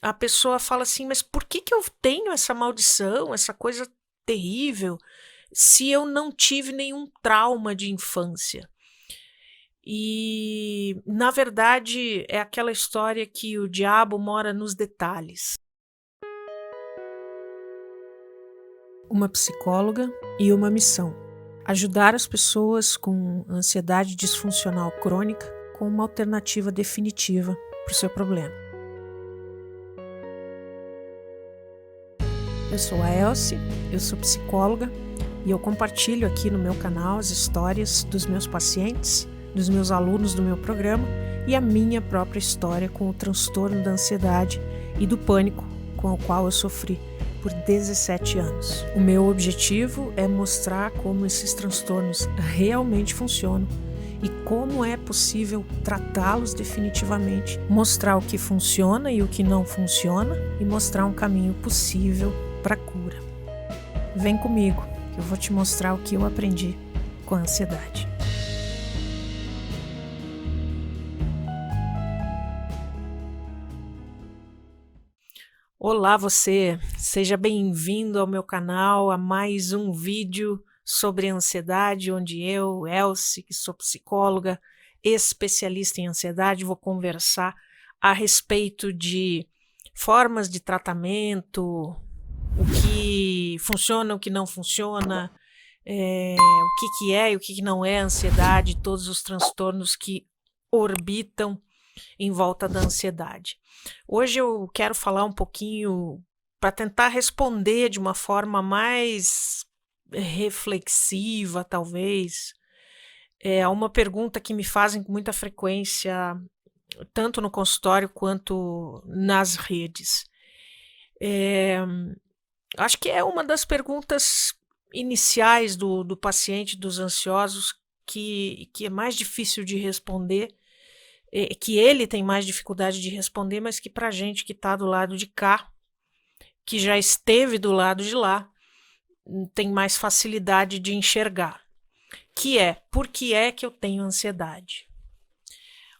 a pessoa fala assim: mas por que eu tenho essa maldição, essa coisa terrível, se eu não tive nenhum trauma de infância? E, na verdade, é aquela história que o diabo mora nos detalhes. Uma psicóloga e uma missão: ajudar as pessoas com ansiedade disfuncional crônica com uma alternativa definitiva para o seu problema. Eu sou a Elsie, eu sou psicóloga e eu compartilho aqui no meu canal as histórias dos meus pacientes, dos meus alunos do meu programa e a minha própria história com o transtorno da ansiedade e do pânico com o qual eu sofri por 17 anos. O meu objetivo é mostrar como esses transtornos realmente funcionam e como é possível tratá-los definitivamente, mostrar o que funciona e o que não funciona e mostrar um caminho possível para a cura. Vem comigo, que eu vou te mostrar o que eu aprendi com a ansiedade. Olá você, seja bem-vindo ao meu canal, a mais um vídeo sobre ansiedade, onde eu, Elsie, que sou psicóloga, especialista em ansiedade, vou conversar a respeito de formas de tratamento, o que funciona, o que não funciona, o que é e o que não é ansiedade, todos os transtornos que orbitam em volta da ansiedade. Hoje eu quero falar um pouquinho para tentar responder de uma forma mais reflexiva, talvez, a uma pergunta que me fazem com muita frequência, tanto no consultório quanto nas redes. Acho que é uma das perguntas iniciais do paciente, dos ansiosos, que é mais difícil de responder, que ele tem mais dificuldade de responder, mas que para a gente que está do lado de cá, que já esteve do lado de lá, tem mais facilidade de enxergar, que é: por que é que eu tenho ansiedade?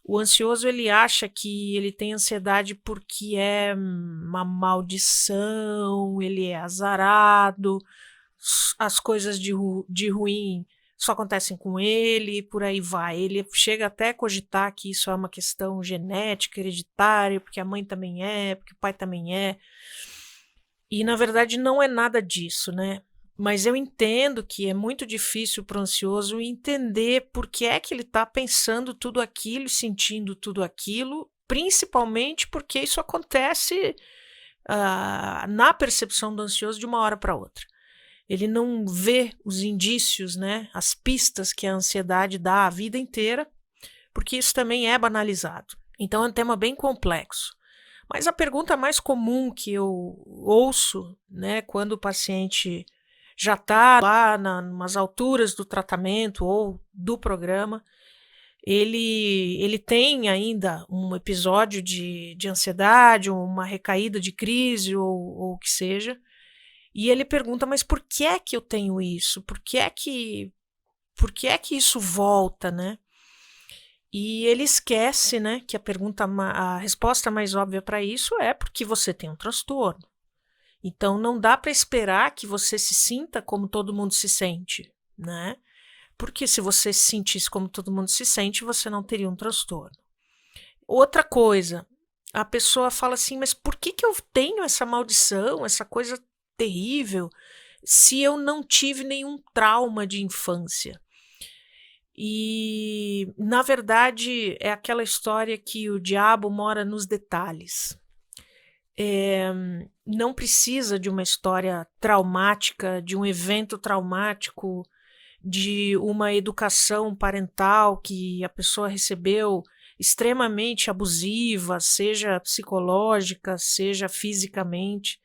O ansioso, ele acha que ele tem ansiedade porque é uma maldição, ele é azarado, as coisas de ruim só acontecem com ele, por aí vai. Ele chega até a cogitar que isso é uma questão genética, hereditária, porque a mãe também é, porque o pai também é. E, na verdade, não é nada disso, né? Mas eu entendo que é muito difícil para o ansioso entender por que é que ele está pensando tudo aquilo, sentindo tudo aquilo, principalmente porque isso acontece na percepção do ansioso de uma hora para outra. Ele não vê os indícios, né, as pistas que a ansiedade dá a vida inteira, porque isso também é banalizado. Então é um tema bem complexo. Mas a pergunta mais comum que eu ouço, né, quando o paciente já está lá nas alturas do tratamento ou do programa, ele tem ainda um episódio de ansiedade, uma recaída de crise ou o que seja, e ele pergunta: mas por que é que eu tenho isso? Por que é que isso volta, né? E ele esquece, né, que a resposta mais óbvia para isso é porque você tem um transtorno. Então não dá para esperar que você se sinta como todo mundo se sente, né? Porque se você se sentisse como todo mundo se sente, você não teria um transtorno. Outra coisa, a pessoa fala assim: mas por que eu tenho essa maldição, essa coisa terrível, se eu não tive nenhum trauma de infância? E, na verdade, é aquela história que o diabo mora nos detalhes. Não precisa de uma história traumática, de um evento traumático, de uma educação parental que a pessoa recebeu extremamente abusiva, seja psicológica, seja fisicamente.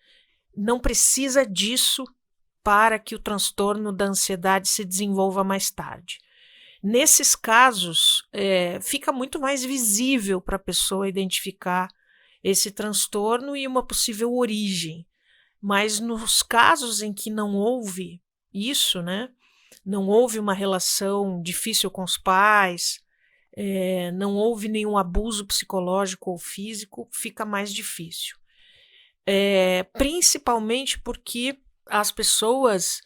Não precisa disso para que o transtorno da ansiedade se desenvolva mais tarde. Nesses casos, fica muito mais visível para a pessoa identificar esse transtorno e uma possível origem. Mas nos casos em que não houve isso, né? Não houve uma relação difícil com os pais, não houve nenhum abuso psicológico ou físico, fica mais difícil. principalmente porque as pessoas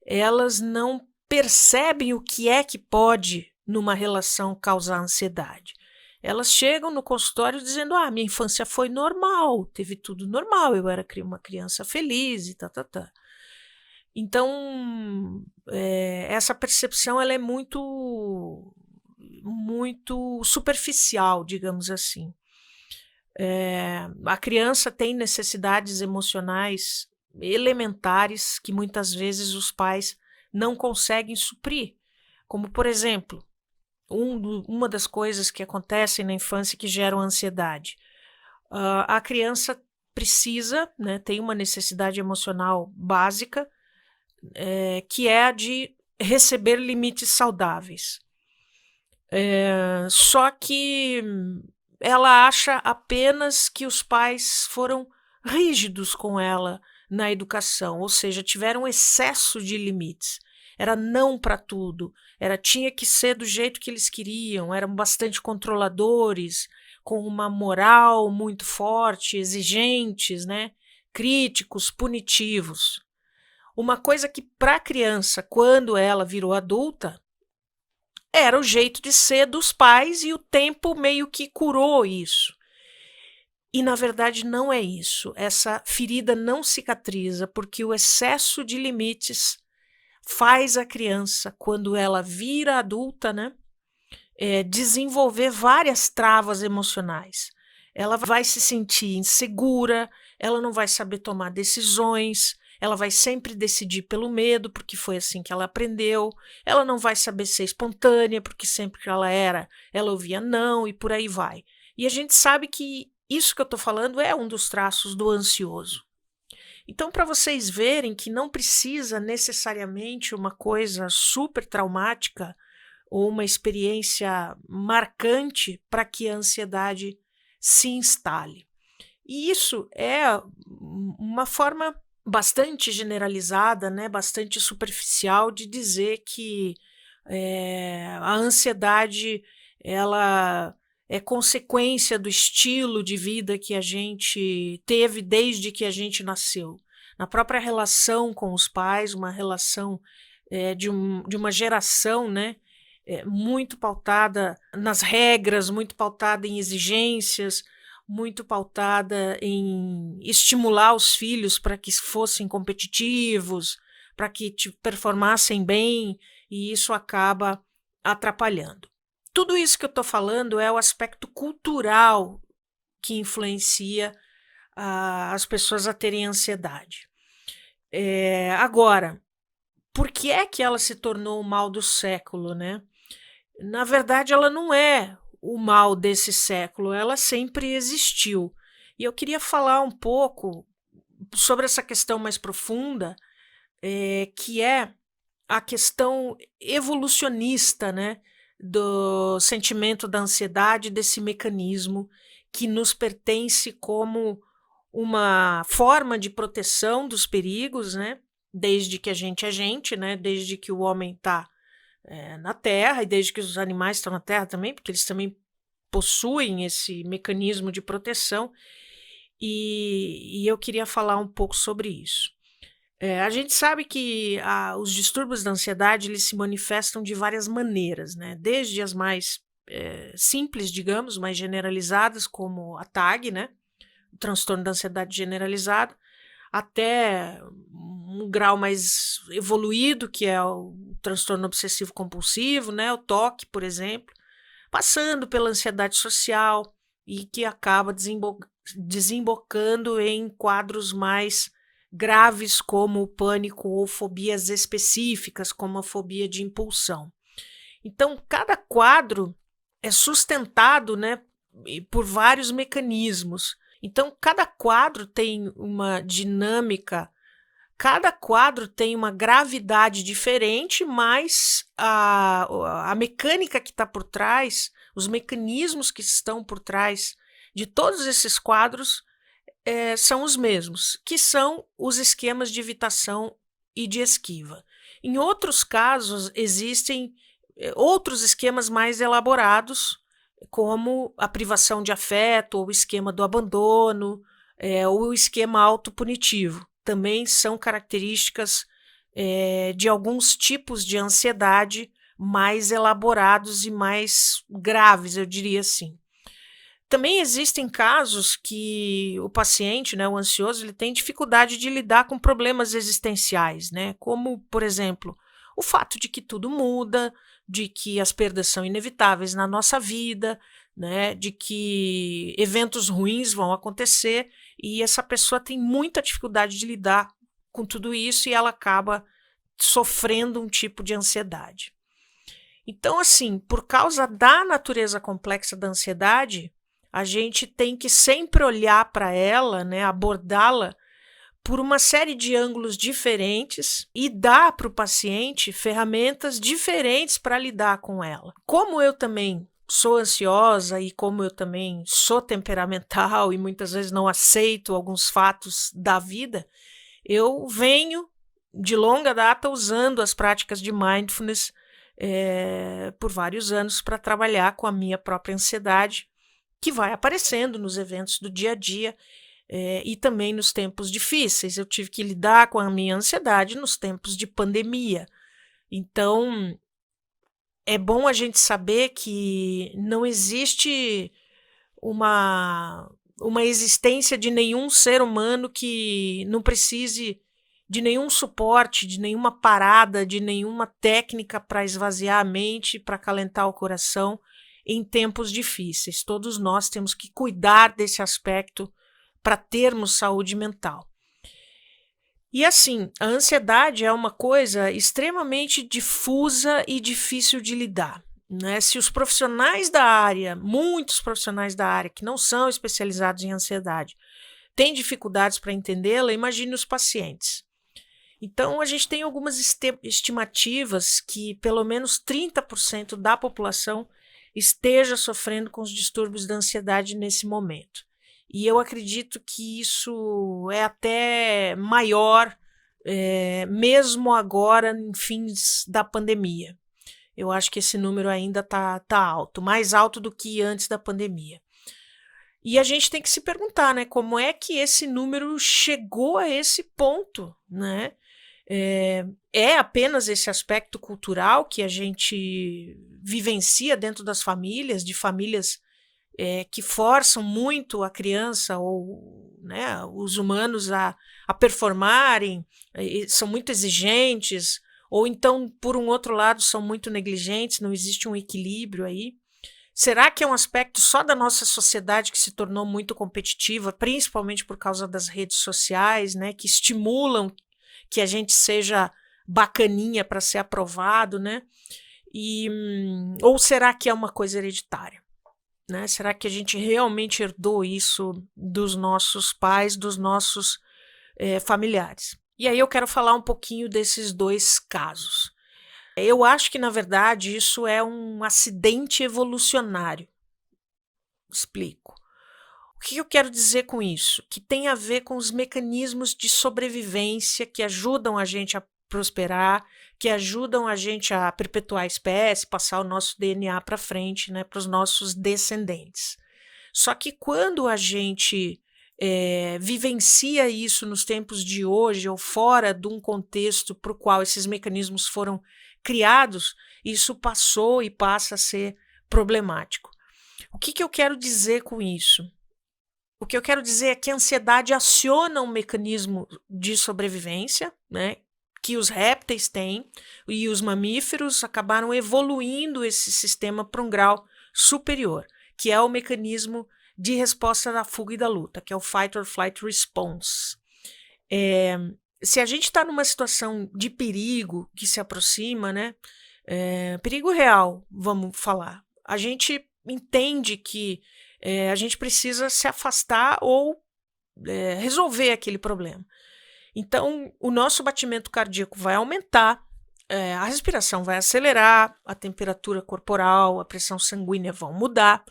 elas não percebem o que é que pode, numa relação, causar ansiedade. Elas chegam no consultório dizendo: ah, minha infância foi normal, teve tudo normal, eu era uma criança feliz e tá. Então, essa percepção ela é muito, muito superficial, digamos assim. A criança tem necessidades emocionais elementares que muitas vezes os pais não conseguem suprir. Como, por exemplo, uma das coisas que acontecem na infância que geram ansiedade. A criança precisa, né, tem uma necessidade emocional básica, que é a de receber limites saudáveis. Só que ela acha apenas que os pais foram rígidos com ela na educação, ou seja, tiveram excesso de limites. Era não para tudo, tinha que ser do jeito que eles queriam, eram bastante controladores, com uma moral muito forte, exigentes, né? Críticos, punitivos. Uma coisa que para a criança, quando ela virou adulta, era o jeito de ser dos pais e o tempo meio que curou isso. E na verdade não é isso. Essa ferida não cicatriza porque o excesso de limites faz a criança, quando ela vira adulta, né, desenvolver várias travas emocionais. Ela vai se sentir insegura, ela não vai saber tomar decisões, ela vai sempre decidir pelo medo, porque foi assim que ela aprendeu. Ela não vai saber ser espontânea, porque sempre que ela ouvia não e por aí vai. E a gente sabe que isso que eu estou falando é um dos traços do ansioso. Então, para vocês verem que não precisa necessariamente uma coisa super traumática ou uma experiência marcante para que a ansiedade se instale. E isso é uma forma bastante generalizada, né, bastante superficial de dizer que a ansiedade ela é consequência do estilo de vida que a gente teve desde que a gente nasceu. Na própria relação com os pais, uma relação de uma geração, né, muito pautada nas regras, muito pautada em exigências, muito pautada em estimular os filhos para que fossem competitivos, para que performassem bem, e isso acaba atrapalhando. Tudo isso que eu estou falando é o aspecto cultural que influencia as pessoas a terem ansiedade. Agora, por que é que ela se tornou o mal do século, né? Na verdade, ela não é o mal desse século, ela sempre existiu. E eu queria falar um pouco sobre essa questão mais profunda, que é a questão evolucionista, né, do sentimento da ansiedade, desse mecanismo que nos pertence como uma forma de proteção dos perigos, né, desde que a gente é gente, né, desde que o homem está na Terra e desde que os animais estão na Terra também, porque eles também possuem esse mecanismo de proteção, e eu queria falar um pouco sobre isso. A gente sabe que os distúrbios da ansiedade eles se manifestam de várias maneiras, né? Desde as mais simples, digamos, mais generalizadas, como a TAG, né? O transtorno da ansiedade generalizado, até um grau mais evoluído, que é o transtorno obsessivo compulsivo, né? O TOC, por exemplo, passando pela ansiedade social e que acaba desembocando em quadros mais graves como o pânico ou fobias específicas, como a fobia de impulsão. Então, cada quadro é sustentado, né, por vários mecanismos. Então, cada quadro tem uma dinâmica, cada quadro tem uma gravidade diferente, mas a mecânica que está por trás, os mecanismos que estão por trás de todos esses quadros são os mesmos, que são os esquemas de evitação e de esquiva. Em outros casos, existem outros esquemas mais elaborados, como a privação de afeto ou o esquema do abandono, o esquema autopunitivo. Também são características de alguns tipos de ansiedade mais elaborados e mais graves, eu diria assim. Também existem casos que o paciente, né, o ansioso, ele tem dificuldade de lidar com problemas existenciais, né, como, por exemplo, o fato de que tudo muda, de que as perdas são inevitáveis na nossa vida, né, de que eventos ruins vão acontecer e essa pessoa tem muita dificuldade de lidar com tudo isso e ela acaba sofrendo um tipo de ansiedade. Então, assim, por causa da natureza complexa da ansiedade, a gente tem que sempre olhar para ela, né, abordá-la por uma série de ângulos diferentes e dar para o paciente ferramentas diferentes para lidar com ela. Como eu também sou ansiosa e como eu também sou temperamental e muitas vezes não aceito alguns fatos da vida, eu venho de longa data usando as práticas de mindfulness por vários anos para trabalhar com a minha própria ansiedade, que vai aparecendo nos eventos do dia a dia e também nos tempos difíceis. Eu tive que lidar com a minha ansiedade nos tempos de pandemia. Então, é bom a gente saber que não existe uma existência de nenhum ser humano que não precise de nenhum suporte, de nenhuma parada, de nenhuma técnica para esvaziar a mente, para acalentar o coração em tempos difíceis. Todos nós temos que cuidar desse aspecto para termos saúde mental. E assim, a ansiedade é uma coisa extremamente difusa e difícil de lidar, né? Se os profissionais da área, muitos profissionais da área que não são especializados em ansiedade, têm dificuldades para entendê-la, imagine os pacientes. Então, a gente tem algumas estimativas que pelo menos 30% da população esteja sofrendo com os distúrbios da ansiedade nesse momento. E eu acredito que isso é até maior, mesmo agora, em fins da pandemia. Eu acho que esse número ainda tá alto, mais alto do que antes da pandemia. E a gente tem que se perguntar, né, como é que esse número chegou a esse ponto, né? É apenas esse aspecto cultural que a gente vivencia dentro das famílias, de famílias que forçam muito a criança ou, né, os humanos a performarem, são muito exigentes, ou então, por um outro lado, são muito negligentes, não existe um equilíbrio aí. Será que é um aspecto só da nossa sociedade que se tornou muito competitiva, principalmente por causa das redes sociais, né, que estimulam que a gente seja bacaninha para ser aprovado, né? Ou será que é uma coisa hereditária? Né? Será que a gente realmente herdou isso dos nossos pais, dos nossos familiares? E aí eu quero falar um pouquinho desses dois casos. Eu acho que, na verdade, isso é um acidente evolucionário. Explico. O que eu quero dizer com isso? Que tem a ver com os mecanismos de sobrevivência que ajudam a gente a prosperar, que ajudam a gente a perpetuar a espécie, passar o nosso DNA para frente, né, para os nossos descendentes. Só que quando a gente vivencia isso nos tempos de hoje ou fora de um contexto para o qual esses mecanismos foram criados, isso passou e passa a ser problemático. O que eu quero dizer com isso? O que eu quero dizer é que a ansiedade aciona um mecanismo de sobrevivência, né, que os répteis têm, e os mamíferos acabaram evoluindo esse sistema para um grau superior, que é o mecanismo de resposta da fuga e da luta, que é o Fight or Flight Response. Se a gente está numa situação de perigo que se aproxima, né, perigo real, vamos falar, a gente entende que a gente precisa se afastar ou resolver aquele problema. Então, o nosso batimento cardíaco vai aumentar, a respiração vai acelerar, a temperatura corporal, a pressão sanguínea vão mudar,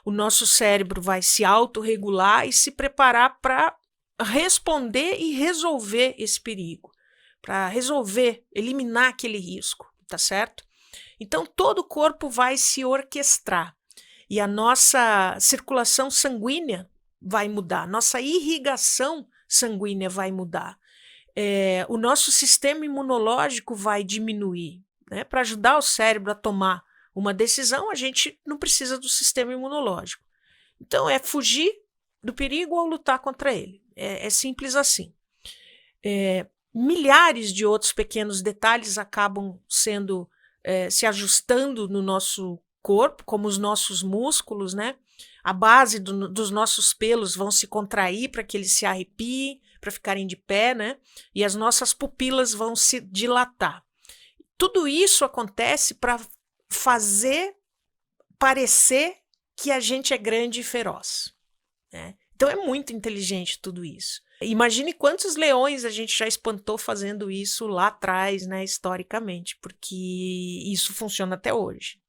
o nosso cérebro vai se autorregular e se preparar para responder e resolver esse perigo, para resolver, eliminar aquele risco, tá certo? Então, todo o corpo vai se orquestrar. E a nossa circulação sanguínea vai mudar, nossa irrigação sanguínea vai mudar, o nosso sistema imunológico vai diminuir, né? Para ajudar o cérebro a tomar uma decisão, a gente não precisa do sistema imunológico. Então, é fugir do perigo ou lutar contra ele. É simples assim. Milhares de outros pequenos detalhes acabam sendo se ajustando no nosso corpo, como os nossos músculos, né? A base dos nossos pelos vão se contrair para que eles se arrepiem, para ficarem de pé, né? E as nossas pupilas vão se dilatar. Tudo isso acontece para fazer parecer que a gente é grande e feroz, né? Então é muito inteligente tudo isso. Imagine quantos leões a gente já espantou fazendo isso lá atrás, né, historicamente, porque isso funciona até hoje.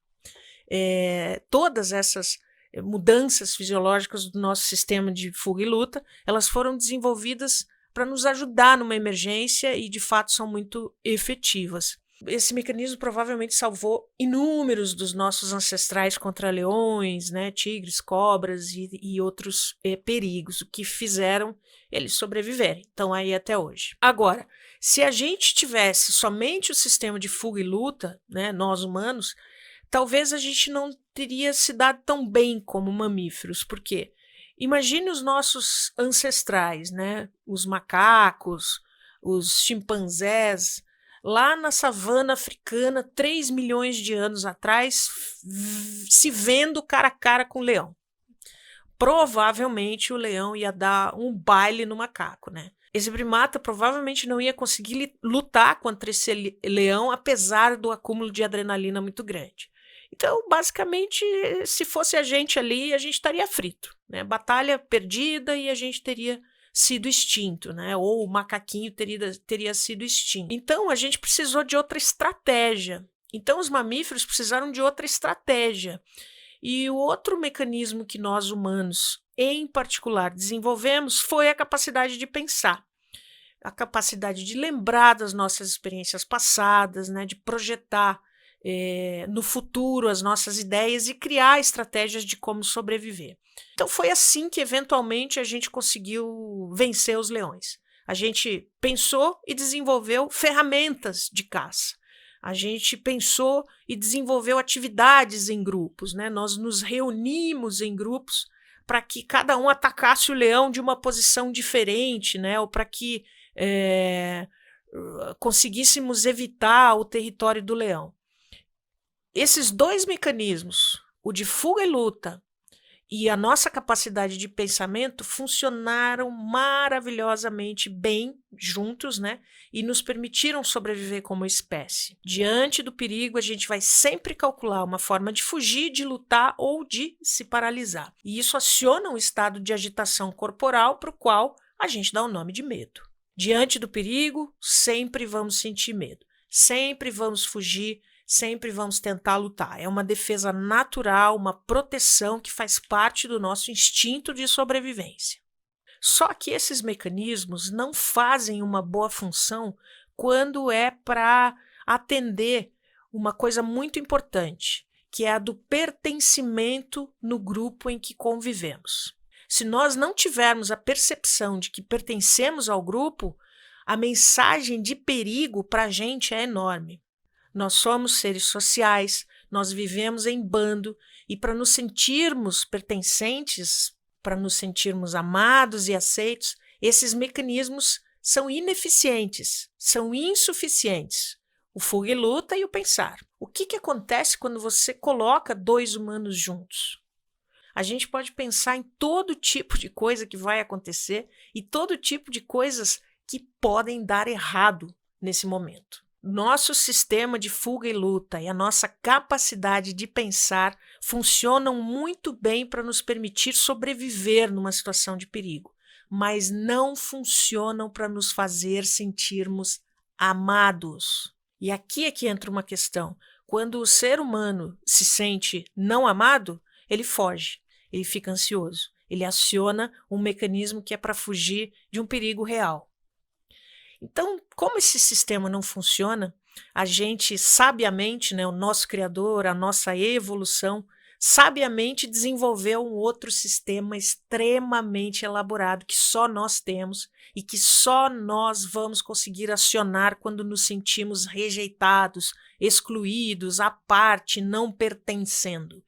Todas essas mudanças fisiológicas do nosso sistema de fuga e luta, elas foram desenvolvidas para nos ajudar numa emergência e, de fato, são muito efetivas. Esse mecanismo provavelmente salvou inúmeros dos nossos ancestrais contra leões, né, tigres, cobras e outros perigos, o que fizeram eles sobreviverem. Estão aí até hoje. Agora, se a gente tivesse somente o sistema de fuga e luta, né, nós humanos, talvez a gente não teria se dado tão bem como mamíferos. Por quê? Imagine os nossos ancestrais, né, os macacos, os chimpanzés, lá na savana africana, 3 milhões de anos atrás, se vendo cara a cara com o leão. Provavelmente o leão ia dar um baile no macaco, né? Esse primata provavelmente não ia conseguir lutar contra esse leão, apesar do acúmulo de adrenalina muito grande. Então, basicamente, se fosse a gente ali, a gente estaria frito, né? Batalha perdida e a gente teria sido extinto, né? Ou o macaquinho teria sido extinto. Então, a gente precisou de outra estratégia. Então, os mamíferos precisaram de outra estratégia. E o outro mecanismo que nós humanos, em particular, desenvolvemos foi a capacidade de pensar. A capacidade de lembrar das nossas experiências passadas, né? De projetar no futuro as nossas ideias e criar estratégias de como sobreviver. Então foi assim que eventualmente a gente conseguiu vencer os leões. A gente pensou e desenvolveu ferramentas de caça. A gente pensou e desenvolveu atividades em grupos, né? Nós nos reunimos em grupos para que cada um atacasse o leão de uma posição diferente, né? Ou para que conseguíssemos evitar o território do leão. Esses dois mecanismos, o de fuga e luta e a nossa capacidade de pensamento, funcionaram maravilhosamente bem juntos, né? E nos permitiram sobreviver como espécie. Diante do perigo, a gente vai sempre calcular uma forma de fugir, de lutar ou de se paralisar. E isso aciona um estado de agitação corporal para o qual a gente dá o nome de medo. Diante do perigo, sempre vamos sentir medo. Sempre vamos fugir, sempre vamos tentar lutar. É uma defesa natural, uma proteção que faz parte do nosso instinto de sobrevivência. Só que esses mecanismos não fazem uma boa função quando é para atender uma coisa muito importante, que é a do pertencimento no grupo em que convivemos. Se nós não tivermos a percepção de que pertencemos ao grupo, a mensagem de perigo para a gente é enorme. Nós somos seres sociais, nós vivemos em bando e para nos sentirmos pertencentes, para nos sentirmos amados e aceitos, esses mecanismos são ineficientes, são insuficientes. O fuga e luta e o pensar. O que acontece quando você coloca dois humanos juntos? A gente pode pensar em todo tipo de coisa que vai acontecer e todo tipo de coisas que podem dar errado nesse momento. Nosso sistema de fuga e luta e a nossa capacidade de pensar funcionam muito bem para nos permitir sobreviver numa situação de perigo, mas não funcionam para nos fazer sentirmos amados. E aqui é que entra uma questão. Quando o ser humano se sente não amado, ele foge, ele fica ansioso, ele aciona um mecanismo que é para fugir de um perigo real. Então, como esse sistema não funciona, a gente sabiamente, né, o nosso Criador, a nossa evolução, sabiamente desenvolveu um outro sistema extremamente elaborado que só nós temos e que só nós vamos conseguir acionar quando nos sentimos rejeitados, excluídos, à parte, não pertencendo.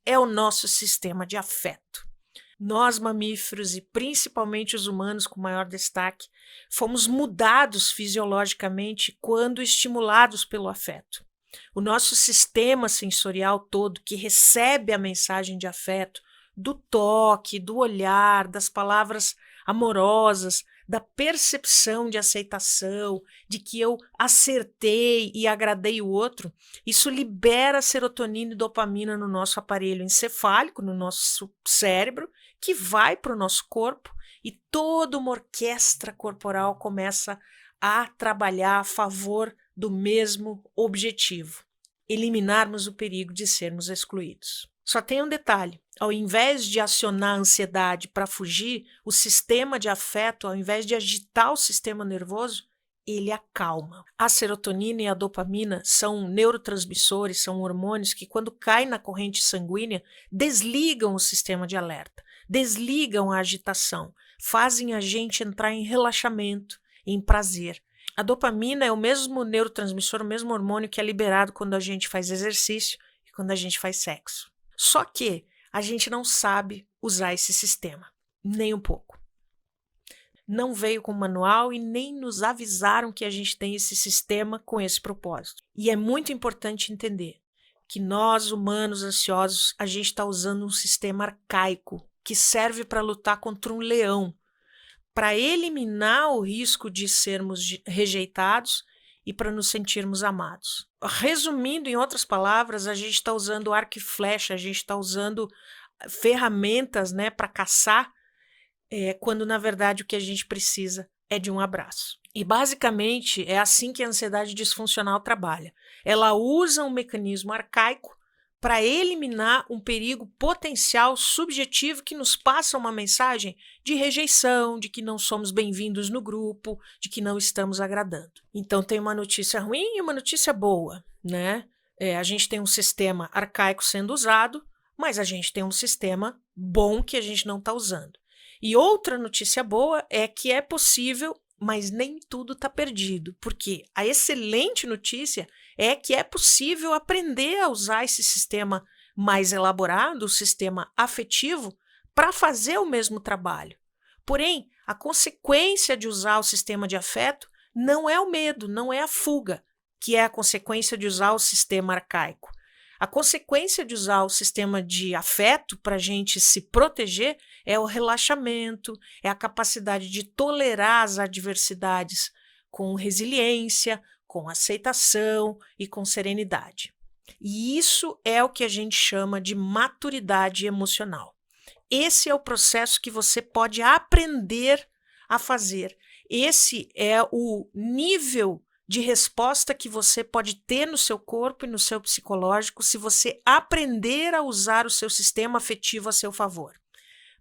É o nosso sistema de afeto. Nós, mamíferos, e principalmente os humanos com maior destaque, fomos mudados fisiologicamente quando estimulados pelo afeto. O nosso sistema sensorial todo, que recebe a mensagem de afeto, do toque, do olhar, das palavras amorosas, da percepção de aceitação, de que eu acertei e agradei o outro, isso libera serotonina e dopamina no nosso aparelho encefálico, no nosso cérebro, que vai para o nosso corpo e toda uma orquestra corporal começa a trabalhar a favor do mesmo objetivo: eliminarmos o perigo de sermos excluídos. Só tem um detalhe: ao invés de acionar a ansiedade para fugir, o sistema de afeto, ao invés de agitar o sistema nervoso, ele acalma. A serotonina e a dopamina são neurotransmissores, são hormônios que, quando caem na corrente sanguínea, desligam o sistema de alerta, desligam a agitação, fazem a gente entrar em relaxamento, em prazer. A dopamina é o mesmo neurotransmissor, o mesmo hormônio que é liberado quando a gente faz exercício e quando a gente faz sexo. Só que a gente não sabe usar esse sistema, nem um pouco. Não veio com manual e nem nos avisaram que a gente tem esse sistema com esse propósito. E é muito importante entender que nós, humanos ansiosos, a gente está usando um sistema arcaico que serve para lutar contra um leão, para eliminar o risco de sermos rejeitados e para nos sentirmos amados. Resumindo, em outras palavras, a gente está usando arco e flecha, a gente está usando ferramentas, né, para caçar, quando na verdade o que a gente precisa é de um abraço. E basicamente é assim que a ansiedade disfuncional trabalha. Ela usa um mecanismo arcaico para eliminar um perigo potencial subjetivo que nos passa uma mensagem de rejeição, de que não somos bem-vindos no grupo, de que não estamos agradando. Então tem uma notícia ruim e uma notícia boa, né? A gente tem um sistema arcaico sendo usado, mas a gente tem um sistema bom que a gente não está usando. E outra notícia boa é que é possível, mas nem tudo está perdido, porque a excelente notícia é que é possível aprender a usar esse sistema mais elaborado, o sistema afetivo, para fazer o mesmo trabalho. Porém, a consequência de usar o sistema de afeto não é o medo, não é a fuga, que é a consequência de usar o sistema arcaico. A consequência de usar o sistema de afeto para a gente se proteger é o relaxamento, é a capacidade de tolerar as adversidades com resiliência, com aceitação e com serenidade. E isso é o que a gente chama de maturidade emocional. Esse é o processo que você pode aprender a fazer. Esse é o nível de resposta que você pode ter no seu corpo e no seu psicológico se você aprender a usar o seu sistema afetivo a seu favor.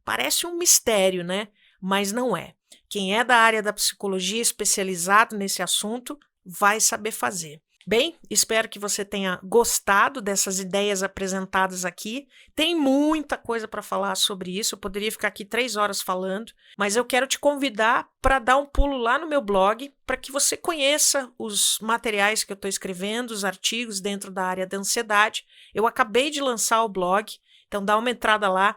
Parece um mistério, né? Mas não é. Quem é da área da psicologia especializado nesse assunto vai saber fazer. Bem, espero que você tenha gostado dessas ideias apresentadas aqui. Tem muita coisa para falar sobre isso, eu poderia ficar aqui 3 horas falando, mas eu quero te convidar para dar um pulo lá no meu blog, para que você conheça os materiais que eu estou escrevendo, os artigos dentro da área da ansiedade. Eu acabei de lançar o blog, então dá uma entrada lá,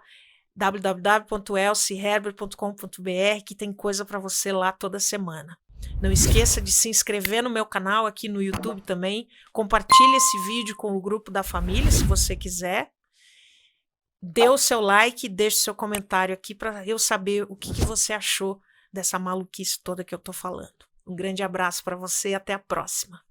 www.elsieherbert.com.br, que tem coisa para você lá toda semana. Não esqueça de se inscrever no meu canal aqui no YouTube também. Compartilhe esse vídeo com o grupo da família, se você quiser. Dê o seu like e deixe seu comentário aqui para eu saber o que você achou dessa maluquice toda que eu estou falando. Um grande abraço para você e até a próxima.